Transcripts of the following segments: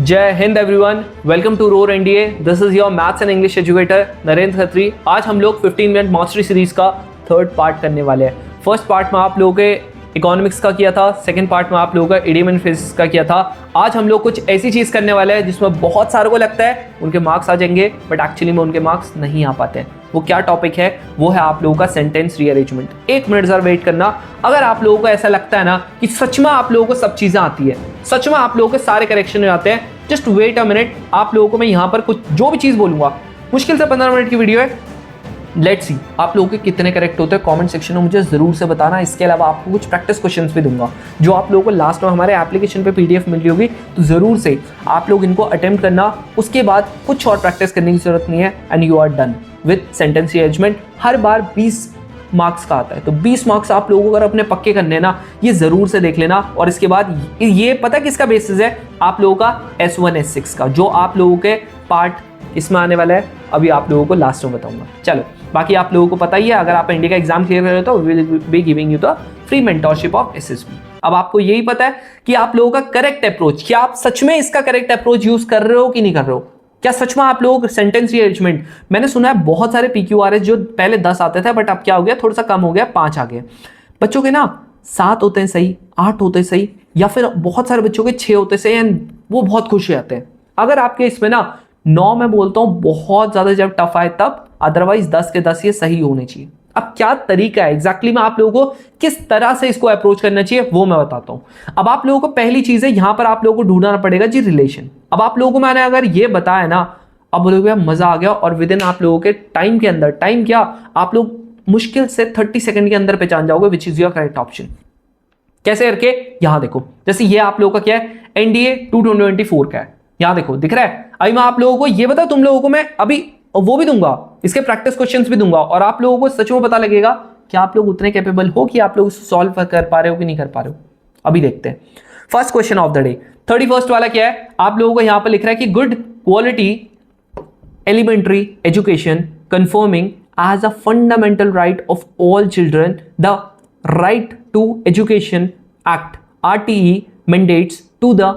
जय हिंद everyone, welcome to roar NDA. This is your maths and English educator Narendra Khatri. आज हम लोग 15 मिनट मास्टरी सीरीज का थर्ड पार्ट करने वाले हैं। फर्स्ट पार्ट में आप लोगों के इकोनॉमिक्स का किया था, सेकंड पार्ट में आप लोगों का इडियम एंड फ्रेजेस का किया था। आज हम लोग कुछ ऐसी चीज़ करने वाले हैं जिसमें बहुत सारों को लगता है उनके मार्क्स आ जाएंगे, बट एक्चुअली में उनके मार्क्स नहीं आ पाते हैं। वो क्या टॉपिक है? वो है आप लोगों का सेंटेंस रीअरेंजमेंट। एक मिनट जरा वेट करना। अगर आप लोगों को ऐसा लगता है ना कि सच में आप लोगों को सब चीज़ें आती है, सच में आप लोगों के सारे करेक्शन हो जाते हैं, जस्ट वेट अ मिनट। आप लोगों को मैं यहाँ पर कुछ जो भी चीज़ बोलूँगा, मुश्किल से 15 मिनट की वीडियो है। लेट्स सी आप लोगों के कितने करेक्ट होते हैं। कमेंट सेक्शन में मुझे जरूर से बताना। इसके अलावा आपको कुछ प्रैक्टिस क्वेश्चंस भी दूंगा जो आप लोगों को लास्ट में हमारे एप्लीकेशन पे पीडीएफ मिल रही होगी, तो जरूर से आप लोग इनको अटेम्प्ट करना। उसके बाद कुछ और प्रैक्टिस करने की जरूरत नहीं है and you are done with sentence rearrangement. हर बार 20 मार्क्स का आता है, तो 20 मार्क्स आप लोगों को अगर अपने पक्के करने ना, ये जरूर से देख लेना। और इसके बाद ये पता किसका बेसिस है? आप लोगों का S1 S6 का, जो आप लोगों के पार्ट इसमें आने वाला है। अभी आप लोगों को लास्ट में बताऊंगा। चलो, बाकी आप लोगों को पता ही है, अगर आप इंडिया का एग्जाम क्लियर कर रहे हो तो will be giving you the free mentorship of SSB। अब आपको यही पता है कि आप लोगों का करेक्ट अप्रोच, क्या आप सच में इसका करेक्ट अप्रोच यूज कर रहे हो कि नहीं कर रहे हो? क्या सच में आप लोग सेंटेंस रीअरेंजमेंट, मैंने सुना है बहुत सारे PQRS जो पहले 10 आते थे, बट अब क्या हो गया, थोड़ा सा कम हो गया, 5 आ गए। बच्चों के ना 7 होते हैं सही, 8 होते हैं सही, या फिर बहुत सारे बच्चों के 6 होते हैं सही, एंड वो बहुत खुश हो जाते हैं। अगर आपके इसमें ना 9 मैं बोलता हूं बहुत ज्यादा जब टफ आए तब, अदरवाइज 10 के 10 ये सही होने चाहिए। अब क्या तरीका है एग्जैक्टली में आप लोगों को किस तरह से इसको अप्रोच करना चाहिए वो मैं बताता हूं। अब आप लोगों को पहली चीज है, यहां पर आप लोगों को ढूंढना पड़ेगा जी रिलेशन। अब आप लोगों को मैंने अगर ये बताया ना, अब बोलोगे मजा आ गया, और विद इन आप लोगों के टाइम के अंदर, टाइम क्या, आप लोग मुश्किल से 30 सेकंड के अंदर पहचान जाओगे which is your correct option. कैसे करके? यहां देखो, जैसे ये आप लोगों का क्या है, NDA 2024 का है, यहां देखो दिख रहा है। अभी मैं आप लोगों को ये बता, तुम लोगों को मैं अभी वो भी दूंगा, इसके प्रैक्टिस क्वेश्चंस भी दूंगा, और आप लोगों को सच में पता लगेगा कि आप लोग उतने कैपेबल हो कि आप लोग सॉल्व कर पा रहे हो कि नहीं कर पा रहे हो। अभी देखते हैं first question of the day. 31st वाला क्या है? आप लोगों को यहां पर लिख रहा है कि good quality elementary education confirming as a fundamental right of all children, the Right to Education Act RTE mandates to the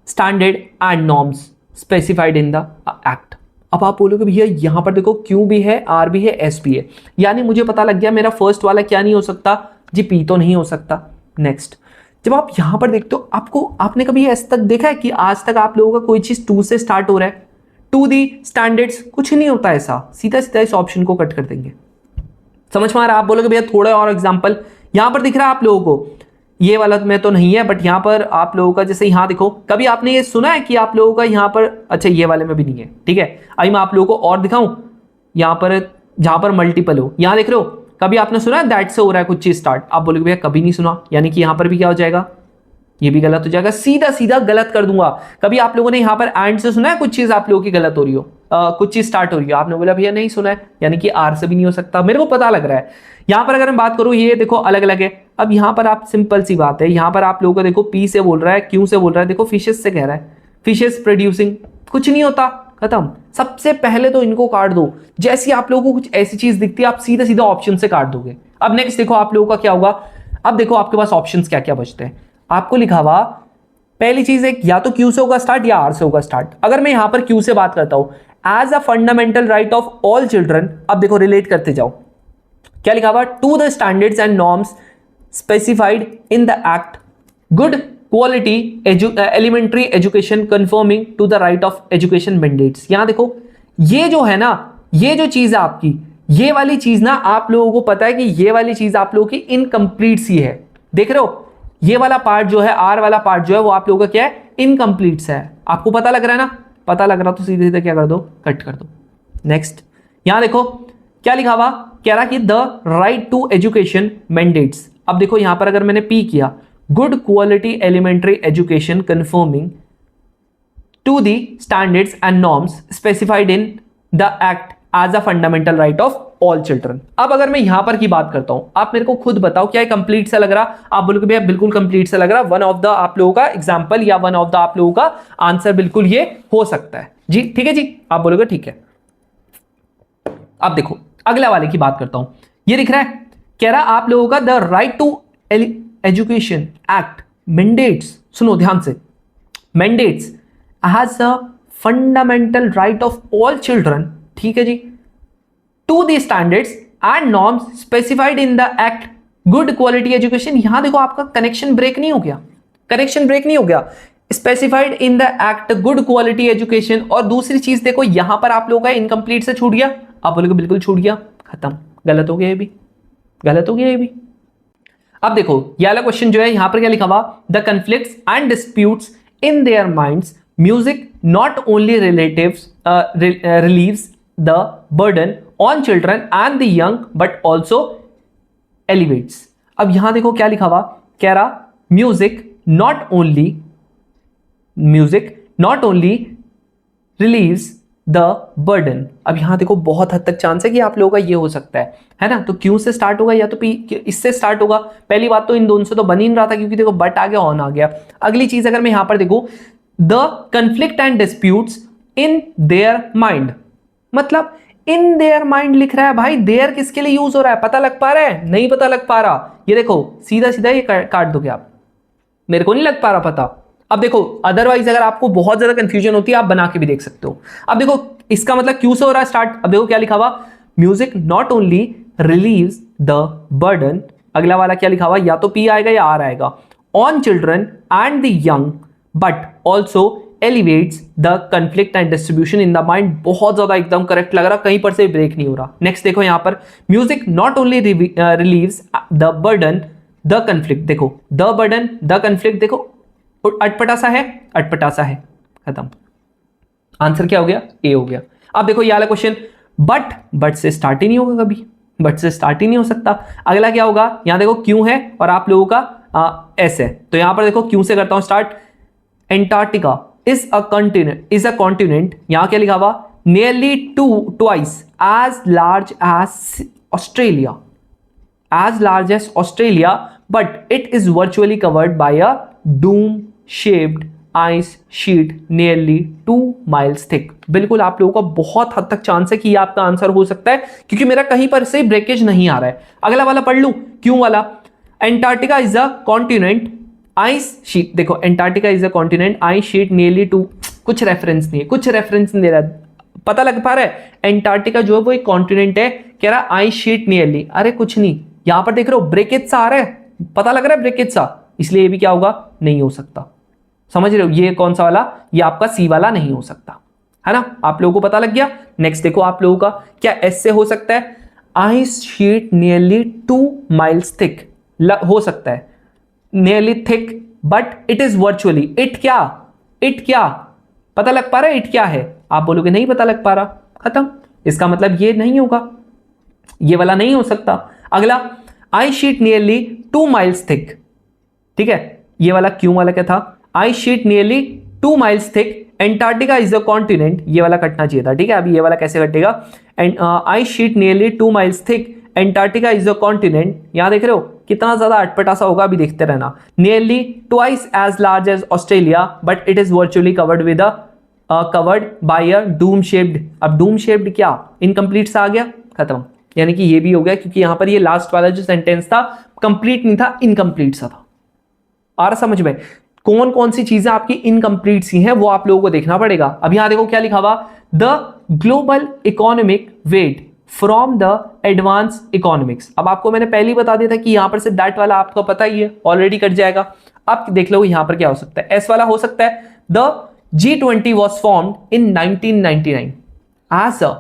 standard and norms specified in the act। अब आप बोलोगे भैया यहां पर देखो Q भी है, R भी है, S भी है, यानी मुझे पता लग गया मेरा फर्स्ट वाला क्या नहीं हो सकता जी, P तो नहीं हो सकता। नेक्स्ट, जब आप यहां पर देखते हो, आपने कभी ऐसा तक देखा है कि आज तक आप लोगों का कोई चीज 2 से स्टार्ट हो रहा है? टू दी स्टैंडर्ड्स कुछ नहीं होता ऐसा, सीधा सीधा इस ऑप्शन को कट कर देंगे। समझ में आ रहा है? आप बोलोगे भैया थोड़ा और एग्जांपल। यहां पर दिख रहा है आप लोगों को, ये वाला में तो नहीं है, बट यहां पर आप लोगों का जैसे यहां देखो, कभी आपने ये सुना है कि आप लोगों का यहां पर, अच्छा ये वाले में भी नहीं है, ठीक है। अभी मैं आप लोगों को और दिखाऊं, यहां पर जहां पर मल्टीपल हो, यहां देख रहे हो, कभी आपने सुना है दैट से हो रहा है कुछ चीज स्टार्ट? आप बोलोगे भैया कभी नहीं सुना, यानी कि यहां पर भी क्या हो जाएगा, ये भी गलत हो जाएगा, सीधा सीधा गलत कर दूंगा। कभी आप लोगों ने यहां पर एंड से सुना है कुछ चीज आप लोगों की गलत हो रही हो, कुछ चीज स्टार्ट हो रही हो, आपने बोला भैया नहीं सुना है, यानी कि R से भी नहीं हो सकता, मेरे को पता लग रहा है। यहां पर अगर मैं बात करूं, ये देखो अलग अलग है। अब यहां पर आप सिंपल सी बात है, यहां पर आप लोगों को देखो P से बोल रहा है, Q से बोल रहा है, देखो फिशेस से कह रहा है, फिशेस प्रोड्यूसिंग, कुछ नहीं होता, खत्म। सबसे पहले तो इनको काट दो। जैसी आप लोगों को कुछ ऐसी चीज दिखती है, आप सीधा सीधा ऑप्शन से काट दोगे। अब नेक्स्ट देखो आप लोगों का क्या होगा। अब देखो आपके पास ऑप्शन क्या क्या बचते हैं। आपको लिखा हुआ पहली चीज है, या तो Q से होगा स्टार्ट या R से होगा स्टार्ट। अगर मैं यहां पर Q से बात करता हूं, as a fundamental right of all children, अब देखो रिलेट करते जाओ, क्या लिखा हुआ, to the standards and norms specified in the act, good quality elementary education confirming to the right of education mandates. यहां देखो ये जो है ना, ये जो चीज है आपकी, ये वाली चीज ना, आप लोगों को पता है कि ये वाली चीज आप लोगों की इनकम्प्लीट सी है। देख रहे हो, ये वाला पार्ट जो है, R वाला पार्ट जो है, वो आप लोगों का क्या है, इनकम्प्लीट सा है। आपको पता लग रहा है ना? पता लग रहा तो सीधे सीधे क्या कर दो, कट कर दो। नेक्स्ट, यहां देखो क्या लिखा हुआ, कह रहा कि the right to education mandates. अब देखो यहां पर अगर मैंने P किया, good quality elementary education confirming to the standards and norms specified in the act as a fundamental right of all children. अब अगर मैं यहां पर की बात करता हूं, आप मेरे को खुद बताओ क्या कंप्लीट सा लग रहा? आप बोलोगे भैया बिल्कुल कंप्लीट सा लग रहा। वन ऑफ द आप लोगों का एग्जांपल या वन ऑफ द आप लोगों का आंसर बिल्कुल ये हो सकता है जी, ठीक है जी, आप बोलोगे ठीक है। अब देखो अगला वाले की बात करता हूं, ये दिख रहा है, कह रहा आप लोगों का the right to education act mandates, सुनो ध्यान से, mandates as a fundamental right of all children, ठीक है जी, to the standards and norms specified in the act good quality education. यहां देखो आपका कनेक्शन ब्रेक नहीं हो गया, कनेक्शन ब्रेक नहीं हो गया, specified in the act good quality education. और दूसरी चीज देखो यहां पर आप लोगों का इनकम्प्लीट से छूट गया, आप बोलोगे बिल्कुल छूट गया, खत्म, गलत हो गया, ये भी गलत हो गया, ये भी। अब देखो ये वाला क्वेश्चन जो है यहां पर क्या लिखा हुआ, the conflicts and disputes in their minds music not only relieves the burden on children and the young but also elevates. अब यहां देखो क्या लिखा हुआ, कह रहा music not only relieves the burden. अब यहां देखो बहुत हद तक चांस है कि आप लोगों का ये हो सकता है ना, तो क्यों से स्टार्ट होगा या तो पी इससे स्टार्ट होगा। पहली बात तो इन दोनों से तो बन ही नहीं रहा था क्योंकि देखो बट आ गया, ऑन आ गया। अगली चीज अगर मैं यहां पर देखूं, the conflict and disputes in their mind, मतलब इन देयर माइंड लिख रहा है भाई, देयर किसके लिए यूज हो रहा है, पता लग पा रहा है, नहीं पता लग पा रहा। ये देखो सीधा सीधा ये काट दोगे आप, मेरे को नहीं लग पा रहा पता। अब देखो अदरवाइज अगर आपको बहुत ज्यादा कंफ्यूजन होती है आप बना के भी देख सकते हो। अब देखो इसका मतलब क्यों से हो रहा है स्टार्ट, अब देखो क्या लिखा हुआ, music not only relieves the burden, अगला वाला क्या लिखा हुआ, या तो पी आएगा या आर आएगा, on children and the young but also elevates the conflict and distribution in the mind. बहुत ज्यादा एकदम करेक्ट लग रहा, कहीं पर से ब्रेक नहीं हो रहा। नेक्स्ट देखो यहां पर, music not only relieves the burden the conflict, देखो द बर्डन द कंफ्लिक्ट, देखो अटपटासा है, अटपटासा है, खत्म, आंसर क्या हो गया, ए हो गया। अब देखो ये वाला क्वेश्चन, बट से स्टार्ट ही नहीं होगा कभी, बट से स्टार्ट ही नहीं हो सकता। अगला क्या होगा, यहां देखो क्यों है और आप लोगों का एस है, तो यहां पर देखो क्यों से करता हूं start, Antarctica is a continent, यहां क्या लिखा हुआ, nearly twice as large as Australia, as large as Australia, but it is virtually covered by a dome-shaped ice sheet nearly 2 miles thick। बिल्कुल आप लोगों का बहुत हद तक चांस है कि ये आपका आंसर हो सकता है क्योंकि मेरा कहीं पर से ब्रेकेज नहीं आ रहा है। अगला वाला पढ़ लूं, क्यों वाला, Antarctica is a continent ice sheet, देखो Antarctica is a continent ice sheet nearly 2, कुछ रेफरेंस नहीं है, कुछ रेफरेंस नहीं दे रहा, पता लग पा रहा है एंटार्क्टिका जो है वो एक कॉन्टिनेंट है, कह रहा आइस शीट नियरली, अरे कुछ नहीं, यहां पर देख रहे हो ब्रेकेज सा आ रहा है, पता लग रहा है ब्रेकेज सा, इसलिए ये भी क्या होगा, नहीं हो सकता। समझ रहे हो, ये कौन सा वाला, ये आपका सी वाला नहीं हो सकता, है ना, आप लोगों को पता लग गया। नेक्स्ट देखो आप लोगों का क्या एस से हो सकता है, ice sheet nearly 2 miles thick, हो सकता है nearly thick but it is virtually, it क्या पता लग पा रहा है, इट क्या है, आप बोलोगे नहीं पता लग पा रहा, खत्म, इसका मतलब ये नहीं होगा, ये वाला नहीं हो सकता। अगला ice sheet nearly 2 miles thick, ठीक है, ये वाला क्यों वाला क्या था, ice sheet nearly 2 miles thick, Antarctica is a continent, ये वाला कटना चाहिए था, ठीक है, अभी ये वाला कैसे कटेगा, and I sheet nearly 2 miles thick, Antarctica is a continent, यहां देख रहे हो कितना ज्यादा अटपटासा होगा, अभी देखते रहना, nearly twice as large as Australia but it is virtually covered with covered by a doom shaped. अब डूम शेप्ड क्या, इनकम्प्लीट सा आ गया, खत्म, यानी कि ये भी हो गया क्योंकि यहां पर ये लास्ट वाला जो सेंटेंस था कंप्लीट नहीं था, इनकम्प्लीट सा था। आ रहा समझ में, कौन कौन सी चीजें आपकी इनकम्प्लीट सी हैं वो आप लोगों को देखना पड़ेगा। अब यहां देखो क्या लिखा हुआ, the global economic weight from the advance economics. अब आपको मैंने पहले ही बता दिया था कि यहां पर से दैट वाला आपको पता ही है, ऑलरेडी कट जाएगा। अब देख लो यहां पर क्या हो सकता है, एस वाला हो सकता है, the G20 was formed in 1999 as a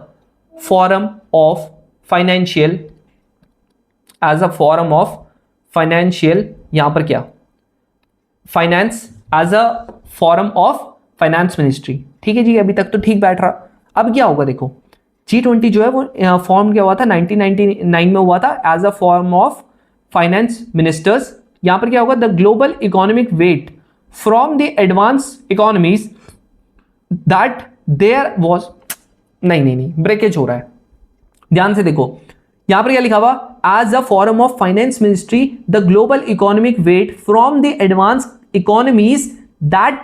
forum of financial, यहां पर क्या, finance, as a forum of finance ministry, ठीक है जी, अभी तक तो ठीक बैठ रहा। अब क्या होगा देखो, G20 जो है वो फॉर्म क्या हुआ था 1999 में हुआ था as a form of finance ministers. यहां पर क्या होगा, the global economic weight from the advance economies that there was, नहीं ब्रेकेज हो रहा है, ध्यान से देखो यहां पर क्या लिखा हुआ, as a forum of finance ministry the global economic weight from the advance economies that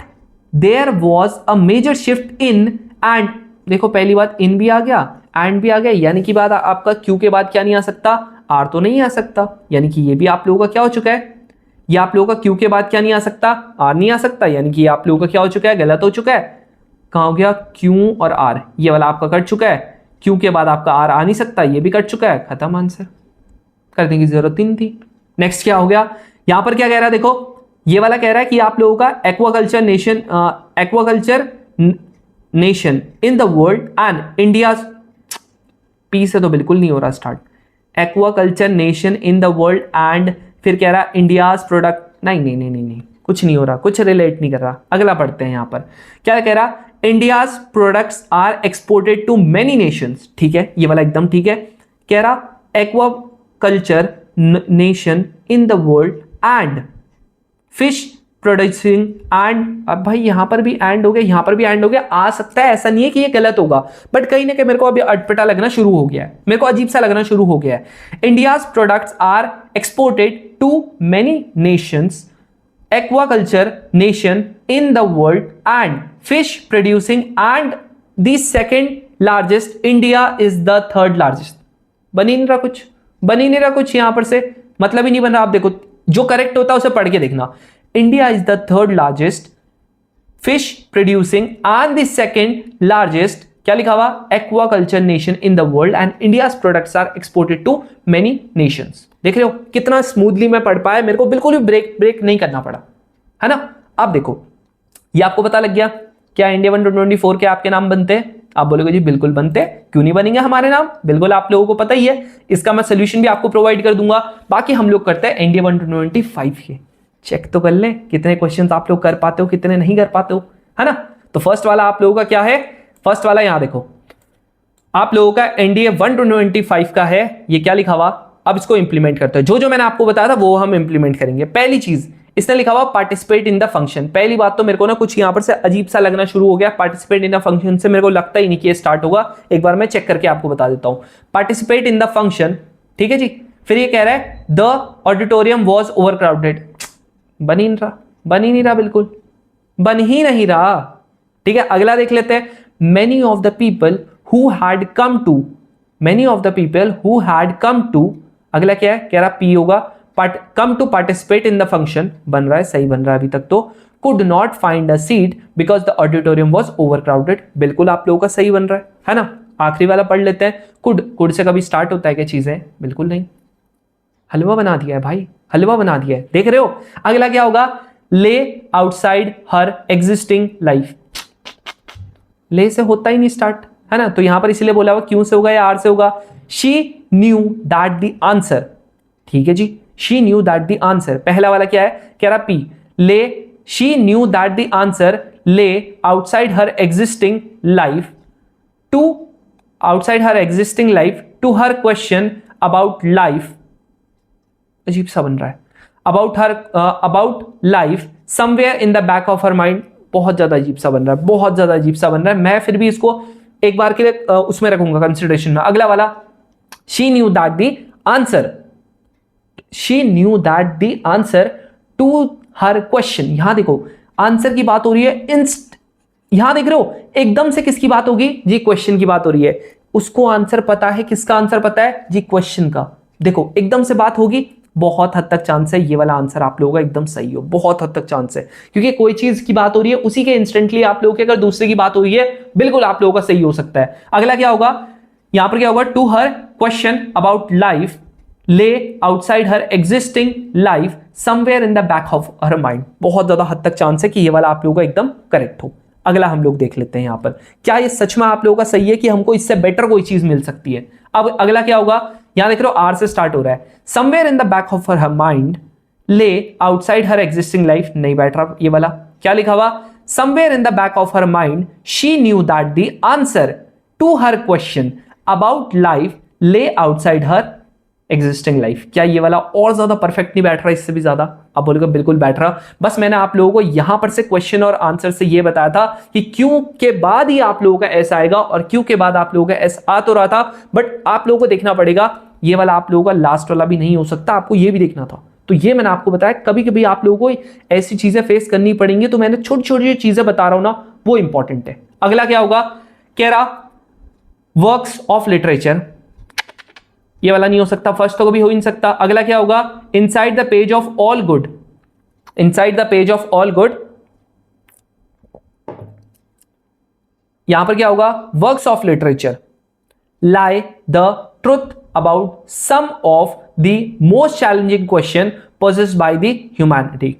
there was a major shift in, and देखो पहली बात इन भी आ गया एंड भी आ गया, यानी कि बात आपका क्यू के बाद क्या नहीं आ सकता, आर तो नहीं आ सकता, यानी कि ये भी आप लोगों का क्या हो चुका है, ये आप लोगों का क्यू के बाद क्या नहीं आ सकता, आर नहीं आ सकता, यानी कि आप लोगों का क्या हो चुका है, गलत हो चुका है। कहाँ हो गया, क्यू और आर, ये वाला आपका कट चुका है, क्यू के बाद आपका आर आ नहीं सकता, ये भी कट चुका है, खत्म, आंसर करने की जरूरत ही नहीं थी। नेक्स्ट क्या हो गया, यहां पर क्या कह रहा है, देखो ये वाला कह रहा है कि आप लोगों का aquaculture nation in the world and India, P से तो बिल्कुल नहीं हो रहा start, aquaculture nation in the world and फिर कह रहा है इंडियाज प्रोडक्ट, नहीं, कुछ नहीं हो रहा, कुछ रिलेट नहीं कर रहा। अगला पढ़ते हैं, यहां पर क्या कह रहा, India's products are exported to many nations, ठीक है, ये वाला एकदम ठीक है। कह रहा aquaculture nation in the world and fish producing and, अब भाई यहां पर भी एंड हो गया, यहां पर भी एंड हो गया, आ सकता है, ऐसा नहीं है कि ये गलत होगा, बट कहीं ना कहीं मेरे को अभी अटपटा लगना शुरू हो गया है, मेरे को अजीब सा लगना शुरू हो गया है। India's products are exported to many nations, aquaculture nation in the world and fish producing and the second largest, India is the third largest. बन ही नहीं रहा कुछ यहां पर से, मतलब ही नहीं बन रहा। आप देखो जो करेक्ट होता है उसे पढ़ के देखना, India is the third largest fish producing and the second largest, क्या लिखा हुआ, aquaculture nation in the world and India's products are exported to many nations. देख रहे हो कितना स्मूथली मैं पढ़ पाया, मेरे को बिल्कुल भी ब्रेक नहीं करना पड़ा, है ना। अब देखो ये आपको पता लग गया, क्या इंडिया 1 to 24 के आपके नाम बनते हैं? आप बोलोगे जी बिल्कुल बनते, क्यों नहीं बनेंगे हमारे नाम, बिल्कुल आप लोगों को पता ही है, इसका मैं सोल्यूशन भी आपको प्रोवाइड कर दूंगा। बाकी हम लोग करते हैं इंडिया 1 to 25 के, चेक तो कर ले कितने क्वेश्चंस आप लोग कर पाते हो, कितने नहीं कर पाते हो, है ना। तो फर्स्ट वाला आप लोगों का क्या है, फर्स्ट वाला यहां देखो आप लोगों का एनडीए 1 to 25 का है, ये क्या लिखा हुआ, अब इसको इंप्लीमेंट करते हैं। जो मैंने आपको बताया था वो हम इंप्लीमेंट करेंगे। पहली चीज इसने लिखा हुआ पार्टिसिपेट इन द फंक्शन। पहली बात तो मेरे को ना कुछ यहां पर से अजीब सा लगना शुरू हो गया, पार्टिसिपेट इन द फंक्शन से मेरे को लगता ही नहीं कि ये स्टार्ट होगा। एक बार मैं चेक करके आपको बता देता हूं, पार्टिसिपेट इन द फंक्शन, ठीक है जी। फिर ये कह रहा है the auditorium was over crowded, बन ही नहीं रहा, बिल्कुल बन ही नहीं रहा, ठीक है। अगला देख लेते हैं, many of the people who had come to, many of the people who had come to, अगला क्या है, कह रहा पी होगा, come to participate in the function, बन रहा है, सही बन रहा है अभी तक तो। Could not find a seat because the auditorium was over crowded, बिल्कुल आप लोगों का सही बन रहा है ना। आखिरी वाला पढ़ लेते हैं, कुड से कभी स्टार्ट होता है क्या चीजें, बिल्कुल नहीं, हलवा बना दिया है भाई, हलवा बना दिया है, देख रहे हो। अगला क्या होगा, ले आउटसाइड हर एग्जिस्टिंग लाइफ, ले से होता ही नहीं स्टार्ट, है ना। तो यहां पर इसीलिए बोला हुआ क्यों से होगा या आर से होगा। She knew that the answer, ठीक है जी, she knew that the answer. पहला वाला क्या है, कह रहा पी, ले she knew that the answer ले outside her existing life to, outside her existing life to her question about life, अजीब सा बन रहा है, about life somewhere in the back of her mind, बहुत ज्यादा अजीब सा बन रहा है, बहुत ज्यादा अजीब सा बन रहा है। मैं फिर भी इसको एक बार के लिए उसमें रखूंगा कंसिडरेशन में। अगला वाला, she knew that the answer, she knew that the answer to her question, यहां देखो आंसर की बात हो रही है, यहां देख रहे हो एकदम से किसकी बात होगी जी, क्वेश्चन की बात हो रही है। उसको आंसर पता है, किसका आंसर पता है जी, क्वेश्चन का। देखो एकदम से बात होगी, बहुत हद तक चांस है ये वाला आंसर आप लोगों का एकदम सही हो, बहुत हद तक चांस है, क्योंकि कोई चीज की बात हो रही है उसी के इंस्टेंटली आप लोगों की अगर दूसरे की बात हो रही है, बिल्कुल आप लोगों का सही हो सकता है। अगला क्या होगा, यहां पर क्या होगा, to her question about life ले outside her existing life somewhere in the back of her mind, बहुत ज्यादा हद तक चांस है कि ये वाला आप लोगों का एकदम करेक्ट हो। अगला हम लोग देख लेते हैं यहां पर, क्या ये सच में आप लोगों का सही है कि हमको इससे बेटर कोई चीज मिल सकती है। अब अगला क्या होगा, यहां देख रहे हो आर से स्टार्ट हो रहा है, somewhere in the back of her mind lay outside her existing life, नहीं बैठ रहा ये वाला, क्या लिखा हुआ, somewhere in the back of her mind she knew that the answer to her question about life ले आउटसाइड हर एग्जिस्टिंग लाइफ। क्या ये वाला और ज्यादा परफेक्ट नहीं बैठ रहा, इससे भी ज्यादा आप बोलोगे बिल्कुल बैठ रहा। बस मैंने आप लोगों को यहां पर से क्वेश्चन और आंसर से ये बताया था कि क्यों के बाद ही आप लोगों का एस आएगा और क्यों के बाद आप लोगों का एस आ तो रहा था, बट आप लोगों को देखना पड़ेगा ये वाला आप लोगों का लास्ट वाला भी नहीं हो सकता, आपको ये भी देखना था। तो ये मैंने आपको बताया, कभी कभी आप लोगों को ऐसी चीजें फेस करनी पड़ेंगी, तो मैंने छोटी छोटी चीजें बता रहा हूं ना, वो इंपॉर्टेंट है। अगला क्या होगा, कह रहा वर्क्स ऑफ लिटरेचर, ये वाला नहीं हो सकता, फर्स्ट तो कभी हो ही नहीं सकता। अगला क्या होगा, inside the page of all good, inside the page of all good यहां पर क्या होगा, works of literature lie the truth about some of the most challenging questions posed by the humanity.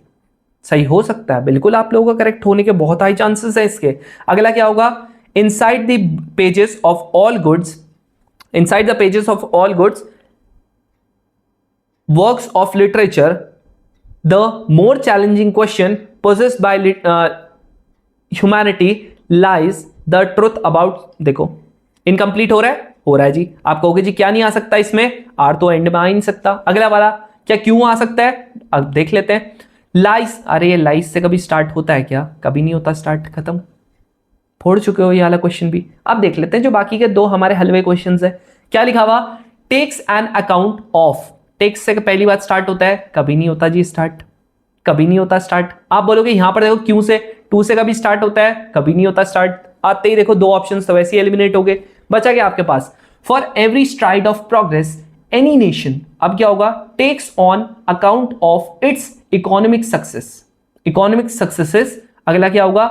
सही हो सकता है, बिल्कुल आप लोगों का करेक्ट होने के बहुत हाई चांसेस है इसके। अगला क्या होगा, inside the pages of all goods, inside the pages of all goods works of literature the more challenging questions posed bye humanity lies the truth about. देखो इनकम्प्लीट हो रहा है जी। आप कहोगे जी क्या नहीं आ सकता इसमें, आर तो एंड में आ ही नहीं सकता। अगला वाला क्या क्यों आ सकता है, अब देख लेते हैं। लाइस, अरे ये लाइस से कभी स्टार्ट होता है क्या, कभी नहीं होता स्टार्ट, खत्म, फोड़ चुके हो ये वाला क्वेश्चन भी। अब देख लेते हैं जो बाकी के दो हमारे हलवे क्वेश्चंस है। क्या लिखा हुआ, takes an account of, takes से पहली बात स्टार्ट होता है, कभी नहीं होता जी स्टार्ट, कभी नहीं होता स्टार्ट। आप बोलोगे यहां पर देखो क्यों से, टू से कभी स्टार्ट होता है, कभी नहीं होता स्टार्ट। आते ही देखो दो ऑप्शन तो वैसे ही एलिमिनेट हो गए, बचा क्या आपके पास, for every stride of progress any nation, अब क्या होगा, takes on account of its economic success, economic successes. अगला क्या होगा,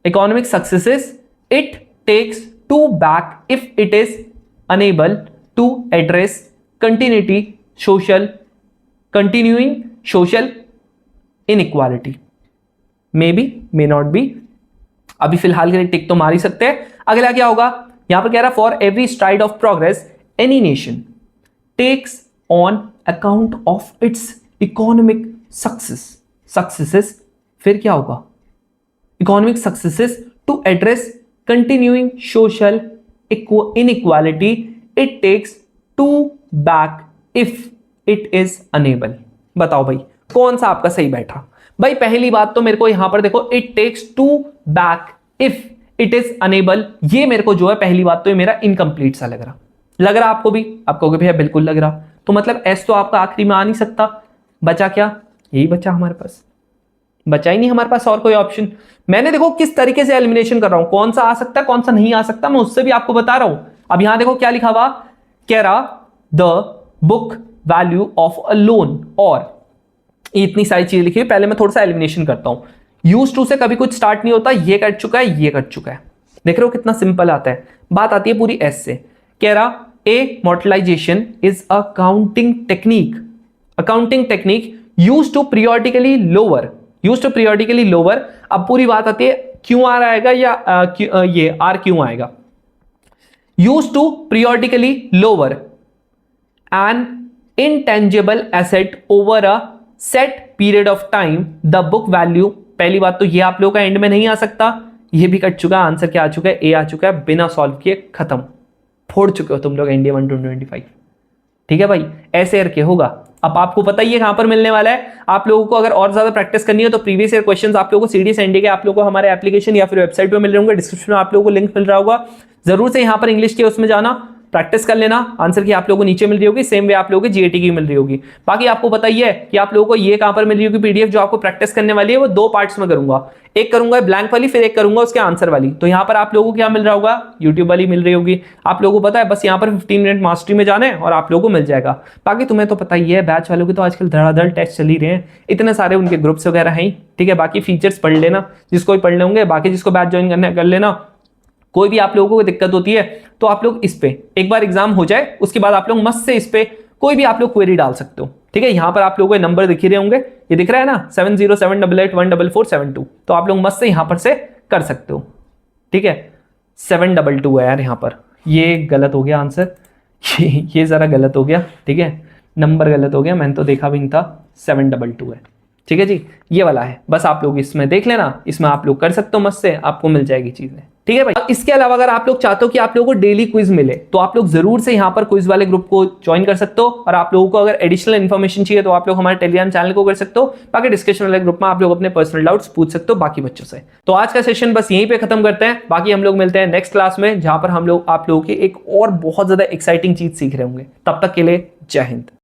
economic successes it takes to back if it is unable to address continuity social, continuing social inequality. May be, may not be, अभी फिलहाल के लिए टिक तो मार ही सकते हैं। अगला क्या होगा, यहां पर कह रहा है for every stride of progress any nation takes on account of its economic success, successes, फिर क्या होगा, economic successes to address continuing social inequality it takes to back if it is unable. बताओ भाई कौन सा आपका सही बैठा। भाई पहली बात तो मेरे को यहां पर देखो, it takes to back if it is unable, ये मेरे को जो है पहली बात तो ये मेरा इनकम्प्लीट सा लग रहा आपको भी, आप कहोगे भैया बिल्कुल लग रहा, तो मतलब एस तो आपका आखिरी में आ नहीं सकता। बचा क्या, यही बचा हमारे पास, बचा ही नहीं हमारे पास और कोई ऑप्शन। मैंने देखो किस तरीके से एलिमिनेशन कर रहा हूं, कौन सा आ सकता है कौन सा नहीं आ सकता, मैं उससे भी आपको बता रहा हूं। अब यहां देखो क्या लिखा हुआ, कह रहा the book value of a loan, और इतनी सारी चीजें लिखी है। पहले मैं थोड़ा सा एलिमिनेशन करता हूं। यूज टू से कभी कुछ स्टार्ट नहीं होता, ये कट चुका है, ये कट चुका है, देख रहे हो कितना सिंपल आता है। बात आती है पूरी एस से, कह रहा amortization is a counting technique, accounting technique use to periodically lower, use to periodically lower. अब पूरी बात आती है क्यों आ आएगा या ये आर क्यों आएगा, use to periodically lower an intangible asset over a set period of time the book value। पहली बात तो ये आप लोगों का एंड में नहीं आ सकता, ये भी कट चुका है, आंसर क्या आ चुका है, ए आ चुका है, बिना सॉल्व किए खत्म, फोड़ चुके हो तुम लोग एनडीए 1 to 25। ठीक है भाई, ऐसे करके होगा। अब आपको पता ही है कहां पर मिलने वाला है। आप लोगों को अगर और ज्यादा प्रैक्टिस करनी है तो प्रीवियस ईयर क्वेश्चंस आप लोगों को सीडीएस एनडीए के आप लोगों को हमारे एप्लीकेशन या फिर वेबसाइट पे मिल रहे होंगे, डिस्क्रिप्शन में आप लोगों को लिंक मिल रहा होगा, जरूर से यहां पर इंग्लिश के उसमें जाना, प्रैक्टिस कर लेना। आंसर की आप लोगों को नीचे मिल रही होगी, सेम वे आप लोगों को जीएटी की मिल रही होगी। बाकी आपको पता ही है कि आप लोगों को ये कहां पर मिल रही होगी पीडीएफ, जो आपको प्रैक्टिस करने वाली है वो दो पार्ट्स में करूंगा, एक करूंगा ब्लैंक वाली, फिर एक करूंगा उसके आंसर वाली। तो यहां पर आप लोगों को क्या मिल रहा होगा, यूट्यूब वाली मिल रही होगी। आप लोगों को पता है बस यहां पर 15 मिनट मास्टरी में जाना है और आप लोगों को मिल जाएगा। बाकी तुम्हें तो पता ही है, बैच वालों के तो आजकल धड़ाधड़ टेस्ट चल ही रहे हैं, इतने सारे उनके ग्रुप्स वगैरह हैं। ठीक है, बाकी फीचर्स पढ़ लेना, जिसको भी पढ़ने होंगे, बाकी जिसको बैच ज्वाइन करना कर लेना। कोई भी आप लोगों को दिक्कत होती है तो आप लोग इस पे एक बार एग्जाम हो जाए, उसके बाद आप लोग मस्त से इस पे कोई भी आप लोग क्वेरी डाल सकते हो। ठीक है, यहां पर आप लोगों को नंबर दिख रहे होंगे, ये दिख रहा है ना 7078814472, तो आप लोग मस्त से यहां पर से कर सकते हो। ठीक है, 722 है यार, यहां पर ये गलत हो गया आंसर, ये जरा गलत हो गया। ठीक है, नंबर गलत हो गया, मैंने तो देखा भी नहीं था, 722 है। ठीक है जी, ये वाला है, बस आप लोग इसमें देख लेना, इसमें आप लोग कर सकते हो, मस्त से आपको मिल जाएगी चीजें। ठीक है भाई, इसके अलावा अगर आप लोग चाहते हो कि आप लोगों को डेली क्विज मिले तो आप लोग जरूर से यहाँ पर क्विज वाले ग्रुप को ज्वाइन कर सकते हो। और आप लोगों को अगर एडिशनल इन्फॉर्मेशन चाहिए तो आप लोग हमारे टेलीग्राम चैनल को कर सकते हो। बाकी डिस्कशन वाले ग्रुप में आप लोग अपने पर्सनल डाउट्स पूछ सकते हो बाकी बच्चों से। तो आज का सेशन बस यहीं पे खत्म करते हैं, बाकी हम लोग मिलते हैं नेक्स्ट क्लास में, जहां पर हम लोग आप लोगों की एक और बहुत ज्यादा एक्साइटिंग चीज सीख रहे होंगे। तब तक के लिए जय हिंद।